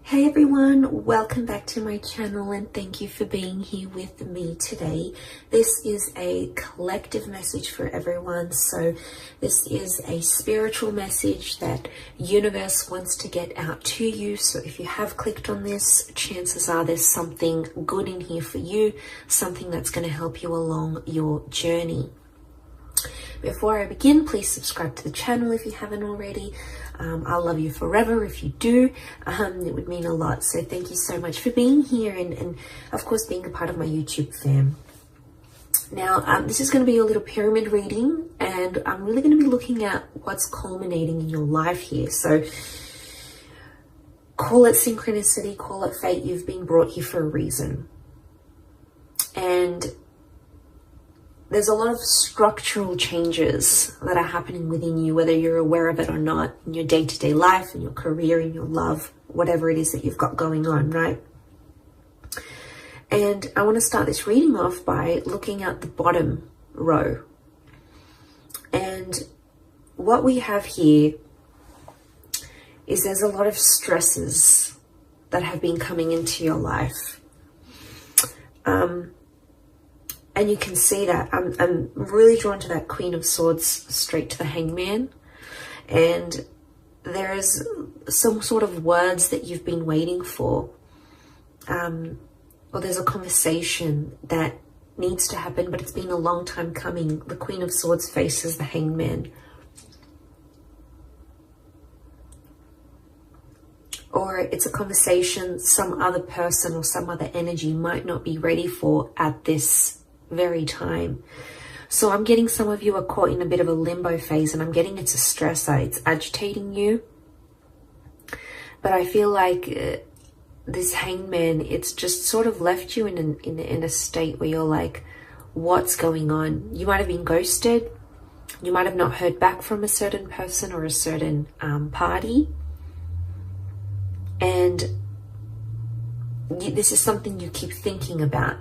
Hey everyone, welcome back to my channel and thank you for being here with me today. This is a collective message for everyone. So this is a spiritual message that universe wants to get out to you. So if you have clicked on this, chances are there's something good in here for you, something that's going to help you along your journey. Before I begin, please subscribe to the channel if you haven't already. I'll love you forever if you do. It would mean a lot. So thank you so much for being here and of course being a part of my YouTube fam. Now, this is going to be a little pyramid reading, and I'm really going to be looking at what's culminating in your life here. So call it synchronicity, call it fate. You've been brought here for a reason. And there's a lot of structural changes that are happening within you, whether you're aware of it or not, in your day-to-day life, in your career, in your love, whatever it is that you've got going on, right? And I want to start this reading off by looking at the bottom row. And what we have here is there's a lot of stresses that have been coming into your life. And you can see that I'm really drawn to that Queen of Swords straight to the Hangman. And there is some sort of words that you've been waiting for. Or there's a conversation that needs to happen, but it's been a long time coming. The Queen of Swords faces the Hangman. Or it's a conversation some other person or some other energy might not be ready for at this very time. So I'm getting some of you are caught in a bit of a limbo phase, and I'm getting it's a stressor. It's agitating you. But I feel like this Hangman, it's just sort of left you in a state where you're like, what's going on? You might have been ghosted. You might have not heard back from a certain person or a certain party. And this is something you keep thinking about.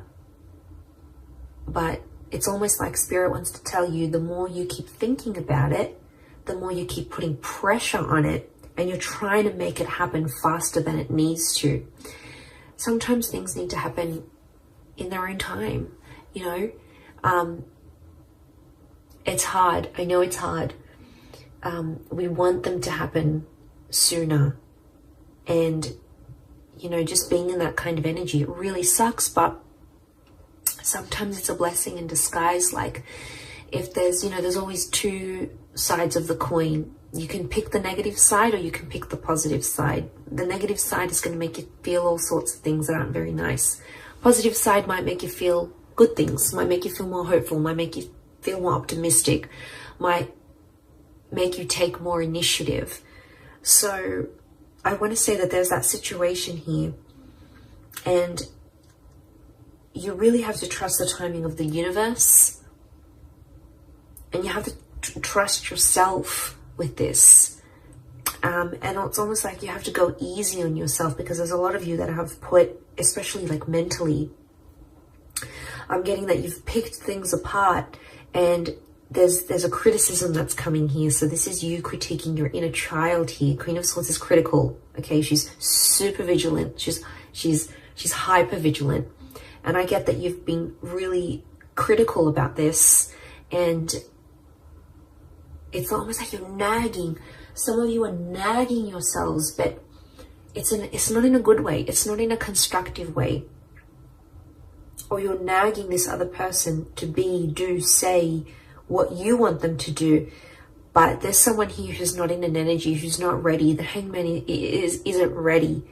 But it's almost like Spirit wants to tell you, the more you keep thinking about it, the more you keep putting pressure on it, and you're trying to make it happen faster than it needs to. Sometimes things need to happen in their own time, you know. It's hard. I know it's hard. We want them to happen sooner. And, you know, just being in that kind of energy, it really sucks, but sometimes it's a blessing in disguise. Like if there's, you know, there's always two sides of the coin. You can pick the negative side or you can pick the positive side. The negative side is going to make you feel all sorts of things that aren't very nice. Positive side might make you feel good things, might make you feel more hopeful, might make you feel more optimistic, might make you take more initiative. So I want to say that there's that situation here, and you really have to trust the timing of the universe, and you have to trust yourself with this. And it's almost like you have to go easy on yourself, because there's a lot of you that have put, especially like mentally, I'm getting that you've picked things apart, and there's a criticism that's coming here. So this is you critiquing your inner child here. Queen of Swords is critical. Okay, she's super vigilant. She's hyper vigilant. And I get that you've been really critical about this, and it's almost like you're nagging. Some of you are nagging yourselves, but it's not in a good way. It's not in a constructive way. Or you're nagging this other person to be, do, say what you want them to do. But there's someone here who's not in an energy, who's not ready. The Hangman isn't ready.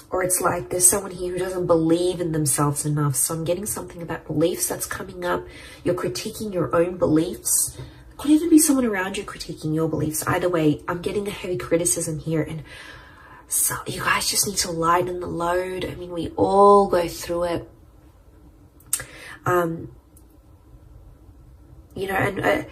Or it's like there's someone here who doesn't believe in themselves enough. So I'm getting something about beliefs that's coming up. You're critiquing your own beliefs. It could even be someone around you critiquing your beliefs. Either way, I'm getting a heavy criticism here. And so you guys just need to lighten the load. I mean, we all go through it. You know, and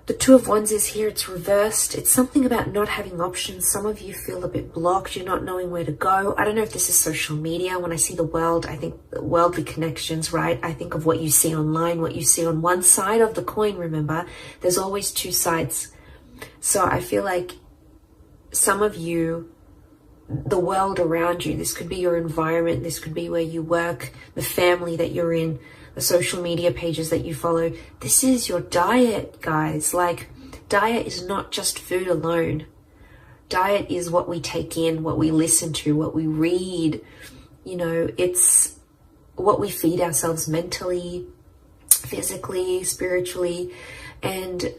the Two of Wands is here. It's reversed. It's something about not having options. Some of you feel a bit blocked. You're not knowing where to go. I don't know if this is social media. When I see the world, I think worldly connections, right? I think of what you see online, what you see on one side of the coin. Remember, there's always two sides. So I feel like some of you, the world around you, this could be your environment, this could be where you work, the family that you're in, the social media pages that you follow. This is your diet, guys. Like, diet is not just food alone. Diet is what we take in, what we listen to, what we read. You know, it's what we feed ourselves mentally, physically, spiritually. And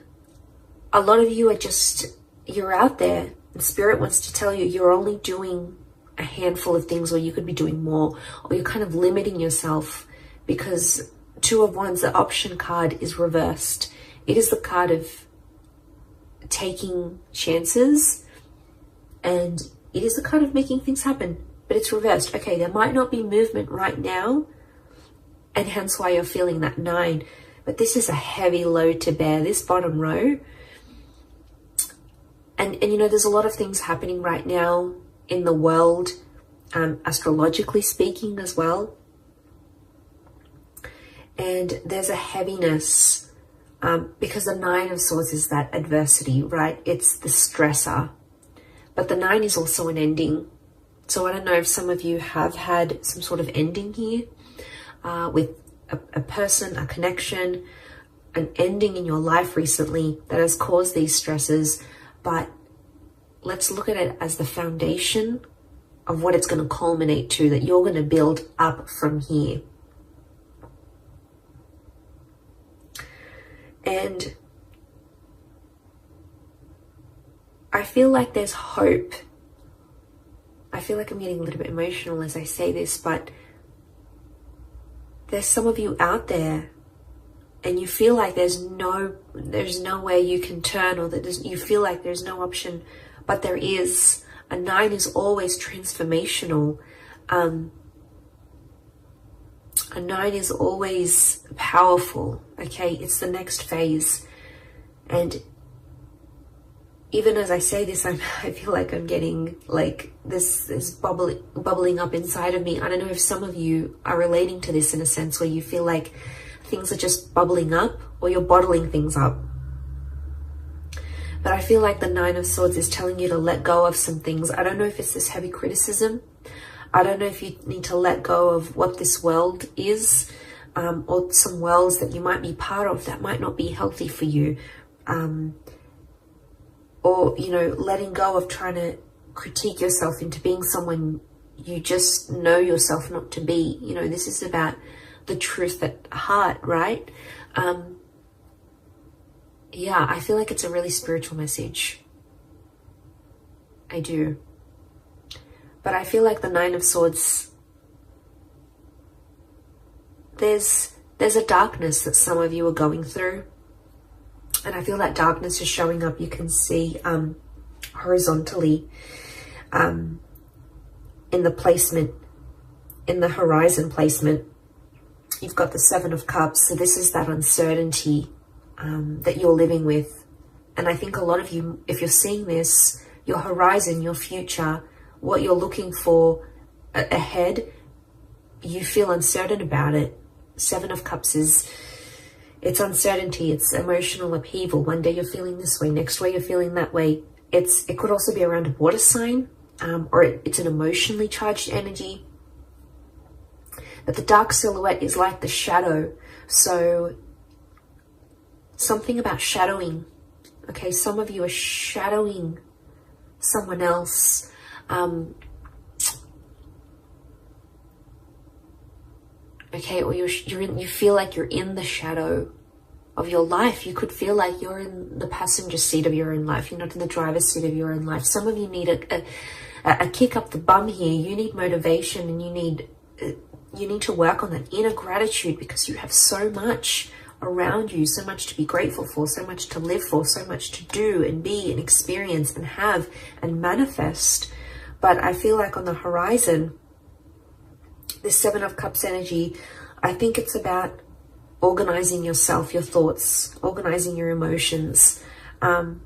a lot of you are just, you're out there, and Spirit wants to tell you you're only doing a handful of things, or you could be doing more, or you're kind of limiting yourself, because Two of Wands, the option card, is reversed. It is the card of taking chances, and it is the card of making things happen, but it's reversed. Okay, there might not be movement right now, and hence why you're feeling that 9, but this is a heavy load to bear, this bottom row. And you know, there's a lot of things happening right now in the world, astrologically speaking as well. And there's a heaviness, because the 9 of Swords is that adversity, right? It's the stressor. But the 9 is also an ending. So I don't know if some of you have had some sort of ending here, with a person, a connection, an ending in your life recently that has caused these stresses. But let's look at it as the foundation of what it's going to culminate to, that you're going to build up from here. And I feel like there's hope. I feel like I'm getting a little bit emotional as I say this, but there's some of you out there and you feel like there's no way you can turn, or that you feel like there's no option, but there is. A 9 is always transformational. A 9 is always powerful, okay? It's the next phase. And even as I say this, I feel like I'm getting, like, this is bubbling up inside of me. I don't know if some of you are relating to this in a sense where you feel like things are just bubbling up, or you're bottling things up. But I feel like the 9 of Swords is telling you to let go of some things. I don't know if it's this heavy criticism. I don't know if you need to let go of what this world is, or some worlds that you might be part of that might not be healthy for you. Or, you know, letting go of trying to critique yourself into being someone you just know yourself not to be. You know, this is about the truth at heart, right? Yeah, I feel like it's a really spiritual message. I do. But I feel like the 9 of Swords, there's a darkness that some of you are going through. And I feel that darkness is showing up. You can see horizontally in the placement, in the horizon placement. You've got the 7 of Cups. So this is that uncertainty that you're living with. And I think a lot of you, if you're seeing this, your horizon, your future, what you're looking for ahead, you feel uncertain about it. 7 of Cups is, it's uncertainty, it's emotional upheaval. One day you're feeling this way, next way you're feeling that way. It could also be around a water sign, or it's an emotionally charged energy. But the dark silhouette is like the shadow. So something about shadowing. Okay, some of you are shadowing someone else. Okay, or you feel like you're in the shadow of your life. You could feel like you're in the passenger seat of your own life. You're not in the driver's seat of your own life. Some of you need a kick up the bum here. You need motivation, and you need to work on that inner gratitude, because you have so much around you, so much to be grateful for, so much to live for, so much to do and be and experience and have and manifest. But I feel like on the horizon, this 7 of Cups energy, I think it's about organizing yourself, your thoughts, organizing your emotions. And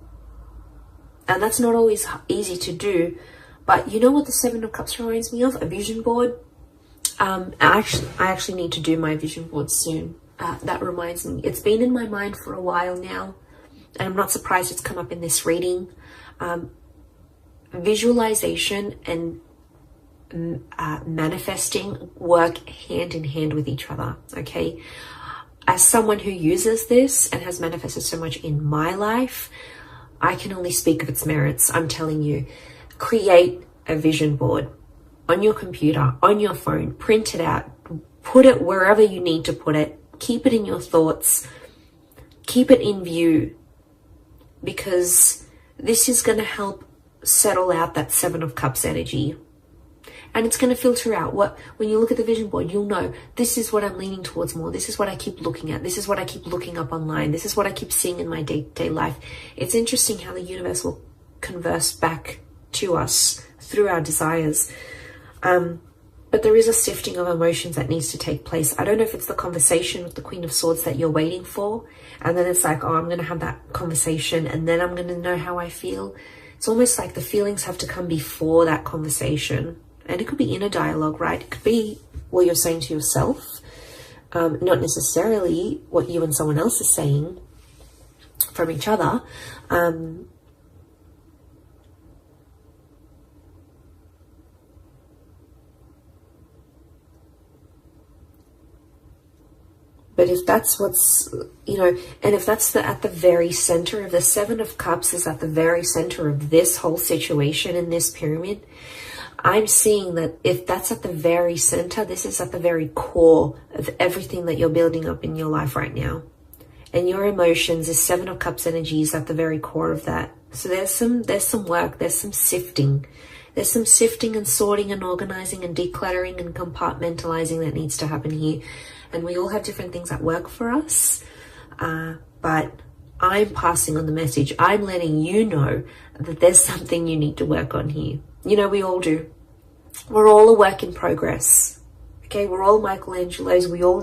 that's not always easy to do. But you know what the 7 of Cups reminds me of? A vision board. I actually need to do my vision board soon. That reminds me. It's been in my mind for a while now. And I'm not surprised it's come up in this reading. visualization and manifesting work hand in hand with each other, okay? As someone who uses this and has manifested so much in my life, I can only speak of its merits. I'm telling you, create a vision board on your computer, on your phone, print it out, put it wherever you need to put it, keep it in your thoughts, keep it in view, because this is going to help settle out that Seven of Cups energy. And it's going to filter out when you look at the vision board, you'll know this is what I'm leaning towards more. This is what I keep looking at. This is what I keep looking up online. This is what I keep seeing in my day-to-day life. It's interesting how the universe will converse back to us through our desires. But there is a sifting of emotions that needs to take place. I don't know if it's the conversation with the Queen of Swords that you're waiting for. And then it's like, oh, I'm going to have that conversation and then I'm going to know how I feel. It's almost like the feelings have to come before that conversation. And it could be inner dialogue, right? It could be what you're saying to yourself, not necessarily what you and someone else is saying from each other. But if that's what's, and if that's at the very center of the Seven of Cups is at the very center of this whole situation in this pyramid, I'm seeing that if that's at the very center, this is at the very core of everything that you're building up in your life right now. And your emotions, this Seven of Cups energy is at the very core of that. So there's some work, there's some sifting. There's some sifting and sorting and organizing and decluttering and compartmentalizing that needs to happen here. And we all have different things that work for us. But I'm passing on the message. I'm letting you know that there's something you need to work on here. We all do. We're all a work in progress. Okay, we're all Michelangelos. We all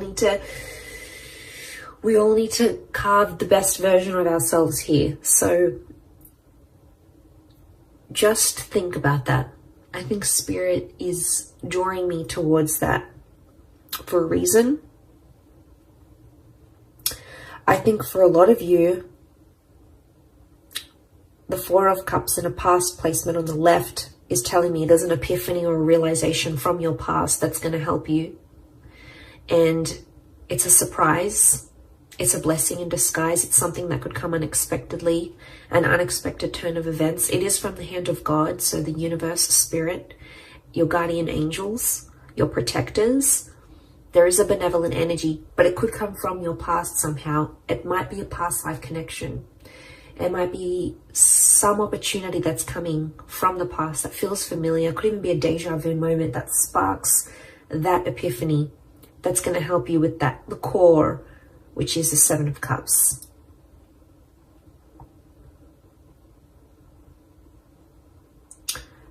need to carve the best version of ourselves here. So just think about that. I think Spirit is drawing me towards that for a reason. I think for a lot of you, the Four of Cups in a past placement on the left is telling me there's an epiphany or a realization from your past that's going to help you. And it's a surprise. It's a blessing in disguise. It's something that could come unexpectedly, an unexpected turn of events. It is from the hand of God, so the universe, Spirit, your guardian angels, your protectors. There is a benevolent energy, but it could come from your past somehow. It might be a past life connection. It might be some opportunity that's coming from the past that feels familiar. It could even be a deja vu moment that sparks that epiphany that's going to help you with the core, which is the Seven of Cups.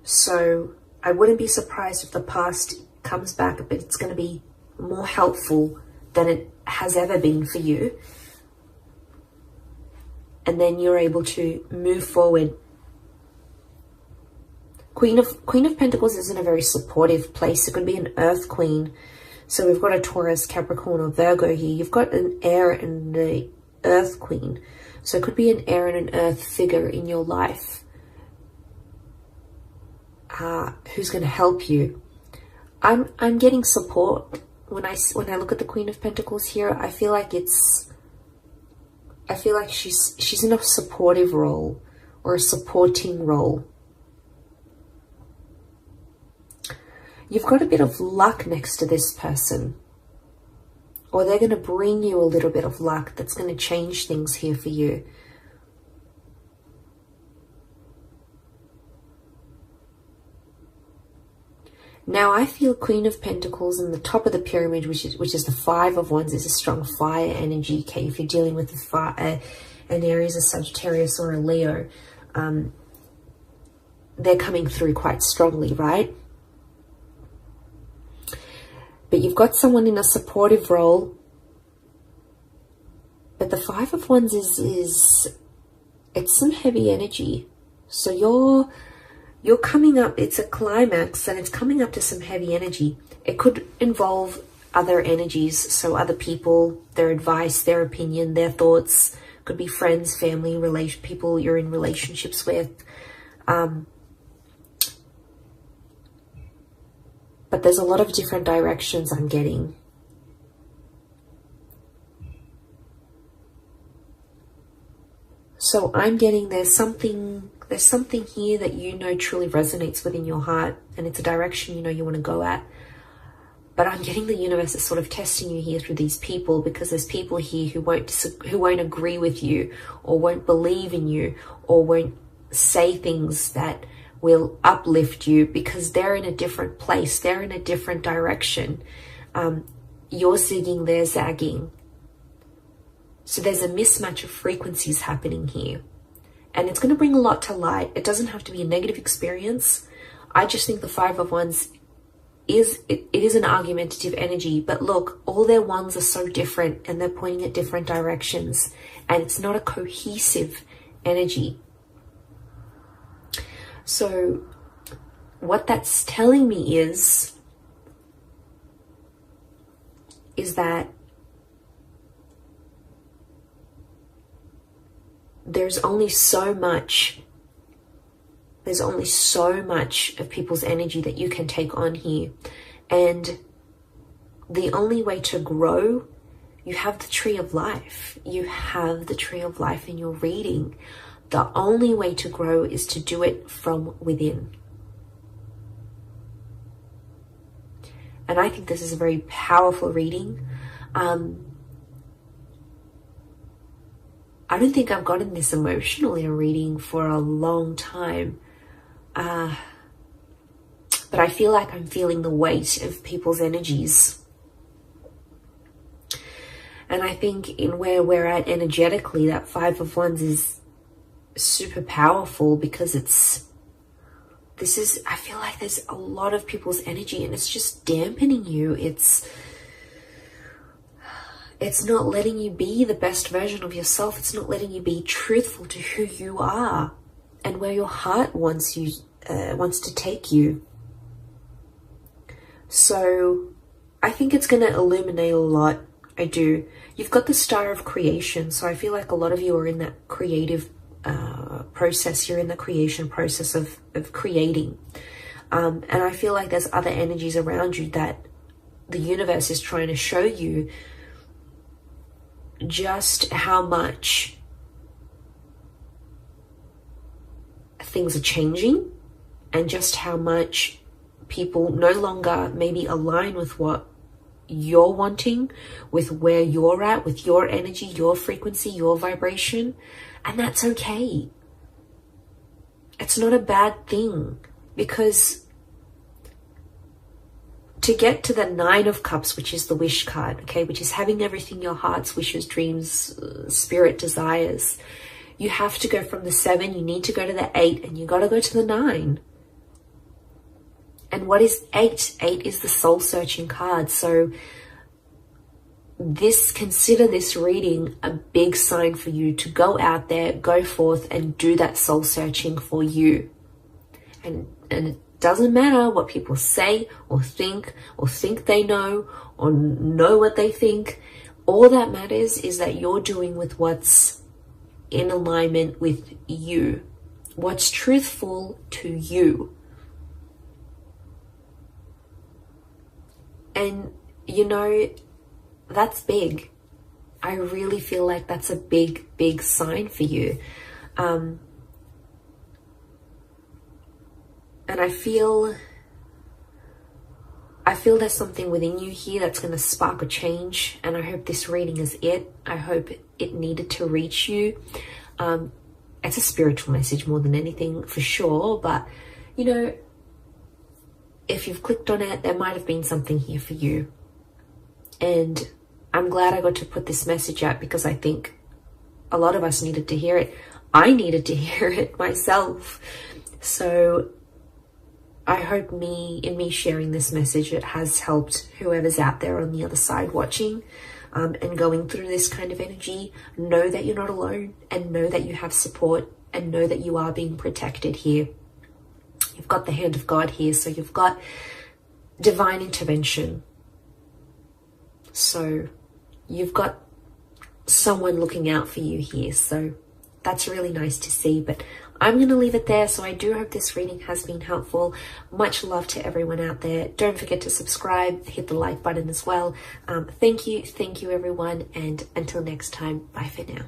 So I wouldn't be surprised if the past comes back, but it's going to be more helpful than it has ever been for you. And then you're able to move forward. Queen of Pentacles is in a very supportive place. It could be an Earth Queen. So we've got a Taurus, Capricorn, or Virgo here. You've got an air and the Earth Queen. So it could be an air and an earth figure in your life who's going to help you. I'm getting support. When I look at the Queen of Pentacles here, I feel like she's in a supportive role or a supporting role. You've got a bit of luck next to this person, or they're going to bring you a little bit of luck that's going to change things here for you. Now I feel Queen of Pentacles in the top of the pyramid, which is the Five of Wands, is a strong fire energy. Okay, if you're dealing with an Aries, a Sagittarius, or a Leo, they're coming through quite strongly, right? But you've got someone in a supportive role. But the Five of Wands it's some heavy energy. So you're coming up, it's a climax and it's coming up to some heavy energy. It could involve other energies, so other people, their advice, their opinion, their thoughts. Could be friends, family, people you're in relationships with. but there's a lot of different directions I'm getting. So I'm getting there's something here that you know truly resonates within your heart, and it's a direction you know you want to go at. But I'm getting the universe is sort of testing you here through these people, because there's people here who won't agree with you, or won't believe in you, or won't say things that will uplift you, because they're in a different place. They're in a different direction. You're zigging, they're zagging. So there's a mismatch of frequencies happening here. And it's going to bring a lot to light. It doesn't have to be a negative experience. I just think the Five of Wands it is an argumentative energy, but look, all their wands are so different and they're pointing at different directions, and it's not a cohesive energy. So what that's telling me is that there's only so much of people's energy that you can take on here. And the only way to grow, you have the tree of life. You have the tree of life in your reading. The only way to grow is to do it from within. And I think this is a very powerful reading. I don't think I've gotten this emotional in a reading for a long time. But I feel like I'm feeling the weight of people's energies. And I think in where we're at energetically, that Five of Wands is super powerful, because I feel like there's a lot of people's energy and it's just dampening you. It's not letting you be the best version of yourself. It's not letting you be truthful to who you are and where your heart wants to take you. So I think it's going to illuminate a lot. I do. You've got the Star of Creation, so I feel like a lot of you are in that creative process. You're in the creation process of creating. And I feel like there's other energies around you that the universe is trying to show you just how much things are changing, and just how much people no longer maybe align with what you're wanting, with where you're at, with your energy, your frequency, your vibration. And that's okay. It's not a bad thing, because to get to the Nine of Cups, which is the wish card, okay, which is having everything your heart's wishes, dreams, spirit desires, you have to go from the 7, you need to go to the 8, and you got to go to the 9. And what is 8? 8 is the soul searching card. So consider this reading a big sign for you to go out there, go forth and do that soul searching for you. And it doesn't matter what people say or think they know or know what they think. All that matters is that you're doing with what's in alignment with you, what's truthful to you. And you know, that's big. I really feel like that's a big, big sign for you. And I feel there's something within you here that's going to spark a change. And I hope this reading is it. I hope it needed to reach you. It's a spiritual message more than anything, for sure. But, you know, if you've clicked on it, there might have been something here for you. And I'm glad I got to put this message out, because I think a lot of us needed to hear it. I needed to hear it myself. So I hope in me sharing this message, it has helped whoever's out there on the other side watching and going through this kind of energy. Know that you're not alone, and know that you have support, and know that you are being protected here. You've got the hand of God here, so you've got divine intervention. So you've got someone looking out for you here. So that's really nice to see. But I'm going to leave it there. So I do hope this reading has been helpful. Much love to everyone out there. Don't forget to subscribe, hit the like button as well. Thank you everyone, and until next time, bye for now.